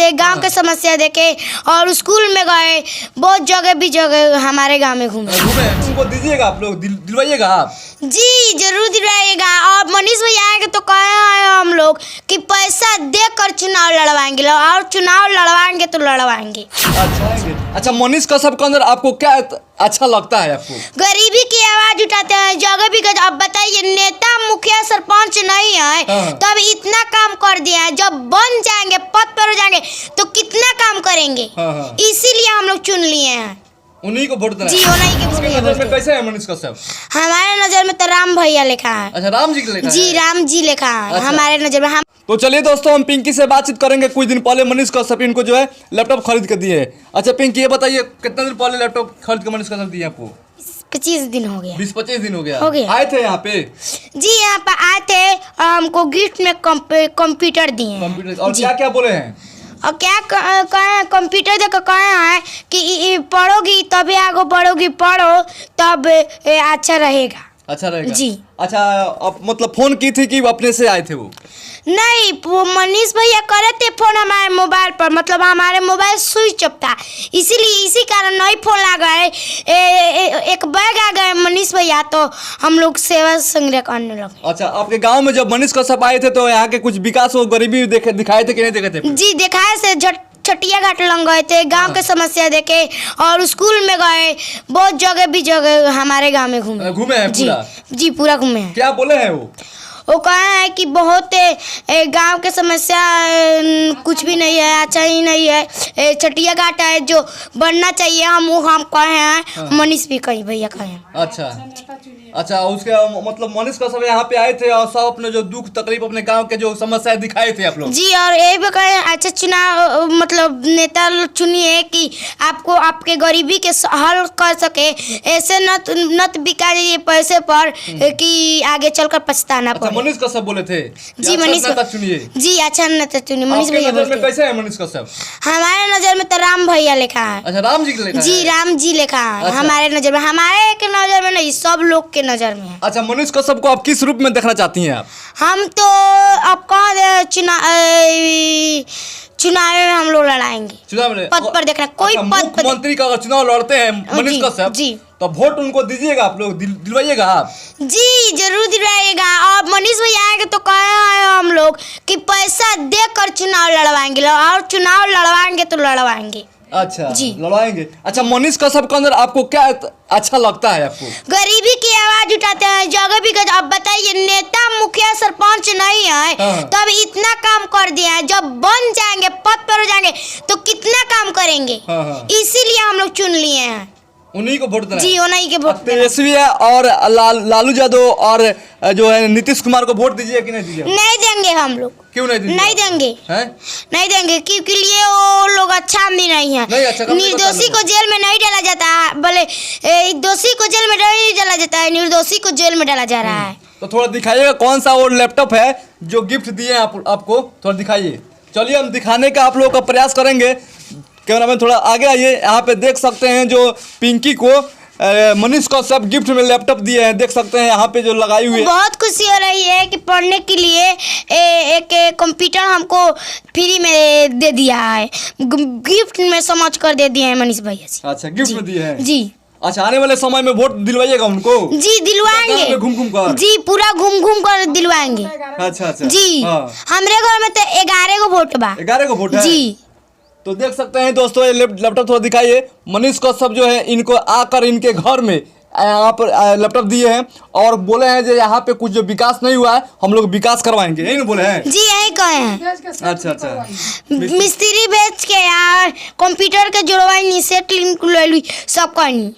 थे, गांव के समस्या देखे और स्कूल में गए, बहुत जगह भी जगह हमारे गांव में घूमे। उनको दीजिएगा आप लोग, दिलवाइएगा आप। जी जरूर दिलवाइएगा। और मनीष भैया आएंगे तो कहे हैं हम लोग कि पैसा देकर चुनाव लड़वाएंगे और चुनाव लड़वाएंगे तो लड़वाएंगे। अच्छा मनीष कश्यप के अंदर आपको क्या अच्छा लगता है आपको? गरीबी की आवाज उठाते हैं, जगह भी अब बताइए, नेता मुखिया सरपंच नहीं है तब इतना काम कर दिया है, जब बन जाएंगे पद पर हो जाएंगे तो कितना काम करेंगे। इसीलिए हम लोग चुन लिए हैं, उन्हीं को वोट देना। जी उन्हीं के वोट। नजर में कैसे है मनीष कश्यप? हमारे नजर में तो राम भैया लिखा है। अच्छा राम जी लिखा है? जी राम जी लिखा है। अच्छा। हमारे नजर में हम तो चलिए दोस्तों, हम पिंकी से बातचीत करेंगे। कुछ दिन पहले मनीष कश्यप इनको जो है लैपटॉप खरीद के दिए। अच्छा पिंकी ये बताइए, कितना दिन पहले लैपटॉप खरीद के मनीष कश्यप दिए आपको? 25 दिन हो गया। 20-25 दिन हो गया। आए थे यहाँ पे? जी यहाँ पे आए थे, हमको गिफ्ट में कंप्यूटर दिए। कंप्यूटर और क्या क्या बोले हैं? और क्या कहें, कंप्यूटर देकर कहे हैं कि पढ़ोगी तभी आगे बढ़ोगी, पढ़ो तब अच्छा रहेगा। अच्छा रहेगा जी। अच्छा अब मतलब फोन की थी कि अपने से आए थे वो? नहीं, वो मनीष भैया करे थे फोन हमारे मोबाइल पर, मतलब हमारे मोबाइल स्विच ऑफ था, इसीलिए इसी कारण नहीं फोन लगा है। एक बैग आ गए मनीष भैया तो हम लोग सेवा संग्रह करने लगे। अच्छा आपके गांव में जब मनीष कश्यप आए थे तो यहाँ के कुछ विकास और गरीबी दिखाए थे कि नहीं दिखाए थे? जी दिखाए से छटिया घाट लंग गए थे, गांव के समस्या देखे और स्कूल में गए, बहुत जगह भी जगह हमारे गांव में घूमे हैं पूरा? जी पूरा घूमे हैं। क्या बोले हैं वो कहे हैं कि बहुत गांव के समस्या कुछ भी नहीं है, अच्छा ही नहीं है, छटिया घाट है जो बनना चाहिए, हम कहे हैं। मनीष भी कहीं भैया कहे हैं। अच्छा उसके मतलब मनीष कश्यप यहाँ पे आए थे और सब अपने जो दुख तकलीफ अपने गांव के जो समस्याएं दिखाए थे आप लोग? जी और ये भी कहे अच्छा चुनाव मतलब नेता चुनिए कि आपको आपके गरीबी के हल कर सके, ऐसे नत बिका जाइए पैसे पर कि आगे चलकर पछताना पड़े। मनीष कश्यप बोले थे जी मनीष चुनिए। जी अच्छा नेता चुनिए। मनीष भैया कैसे है मनीष कश्यप? हमारे नजर में तो राम भैया लिखा है। अच्छा राम जी लिखा है? जी राम जी लिखा है। हमारे नजर में, हमारे के नजर में नहीं, सब लोग के नजर में है। अच्छा मनीष कश्यप को आप किस रूप में देखना चाहती हैं आप? हम तो अब कहाँ चुनाव में हम लोग लड़ाएंगे, चुनाव में पद पर देखना कोई पद पर। मंत्री का अगर चुनाव लड़ते हैं मनीष कश्यप जी तो वोट उनको दीजिएगा आप लोग, दिलवाइएगा आप? जी जरूर दिलवाइएगा। और मनीष भैया आएंगे तो कहे हैं हम लोग कि पैसा देकर चुनाव लड़वाएंगे और चुनाव लड़वाएंगे तो लड़वाएंगे। अच्छा जी लड़वाएंगे। अच्छा मनीष कश्यप के अंदर आपको क्या अच्छा लगता है आपको? गरीबी की आवाज उठाते हैं, जगह भी अब बताइए, नेता मुखिया सरपंच नहीं है तब इतना काम कर दिया है, जब बन जाएंगे पद पर हो जाएंगे तो कितना काम करेंगे। इसीलिए हम लोग चुन लिए हैं, उन्हीं को वोट देना। जी उन्हीं के वोट। तेजस्वी है और लालू यादव और जो है नीतीश कुमार को वोट दीजिए कि नहीं दीजिए? नहीं देंगे हम लोग। क्यों नहीं देंगे? नहीं देंगे हैं? नहीं देंगे क्योंकि लिए वो लोग अच्छा आदमी नहीं है। निर्दोषी को जेल में नहीं डाला जाता है, बोले दोषी को जेल में नहीं डाला जाता है, निर्दोषी को जेल में डाला जा रहा है। तो थोड़ा दिखाइएगा कौन सा वो लैपटॉप है जो गिफ्ट दिए आपको, थोड़ा दिखाइए। चलिए हम दिखाने का आप लोगों का प्रयास करेंगे। कैमरामैन थोड़ा आगे आइए। यहाँ पे देख सकते हैं जो पिंकी को मनीष कश्यप गिफ्ट में लैपटॉप दिए हैं, देख सकते हैं यहाँ पे जो लगाई हुई है। बहुत खुशी हो रही है कि पढ़ने के लिए एक कंप्यूटर हमको फ्री में दे दिया है, गिफ्ट में समझ कर दे दिए हैं मनीष भैया जी। अच्छा गिफ्ट में दिए हैं जी। अच्छा आने वाले समय में वोट दिलवाइएगा उनको? जी दिलवाएंगे, घूम कर जी पूरा घूम कर दिलवाएंगे। अच्छा जी हमारे घर में तो 11 को वोट बा। 11 को वोट है जी। तो देख सकते हैं दोस्तों, ये लैपटॉप थोड़ा दिखाइए। मनीष कश्यप जो है इनको आकर इनके घर में यहाँ पर लैपटॉप दिए हैं और बोले हैं जो यहाँ पे कुछ जो विकास नहीं हुआ है हम लोग विकास करवाएंगे, यही बोले हैं? जी यही कहे हैं। अच्छा मिस्त्री भेज के यार कंप्यूटर के जोड़वाई सेट लिंक ले ली सब करनी।